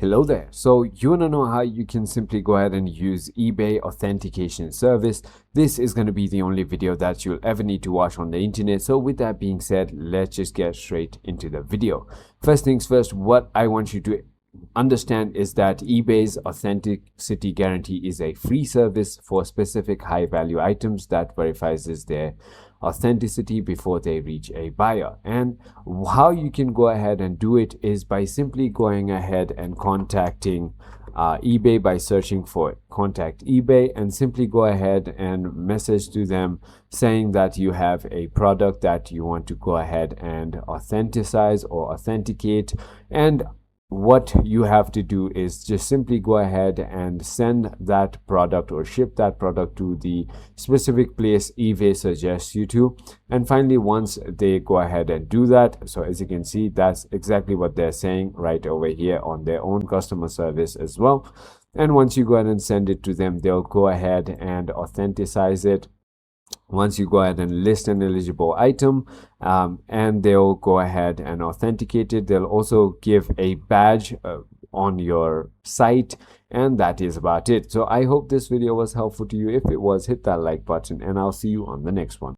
Hello there. So you want to know how you can simply go ahead and use eBay Authentication Service. This is going to be the only video that you'll ever need to watch on the internet. So with that being said, let's just get straight into the video. First things first, what I want you to understand is that eBay's authenticity guarantee is a free service for specific high value items that verifies their authenticity before they reach a buyer. And how you can go ahead and do it is by simply going ahead and contacting eBay by searching for contact eBay, and simply go ahead and message to them saying that you have a product that you want to go ahead and authenticize or authenticate. And what you have to do is just simply go ahead and send that product or ship that product to the specific place eBay suggests you to. And finally, once they go ahead and do that, so as you can see, that's exactly what they're saying right over here on their own customer service as well. And once you go ahead and send it to them, they'll go ahead and authenticize it. Once you go ahead and list an eligible item, and they'll go ahead and authenticate it. They'll also give a badge on your site, and that is about it. So I hope this video was helpful to you. If it was, hit that like button, and I'll see you on the next one.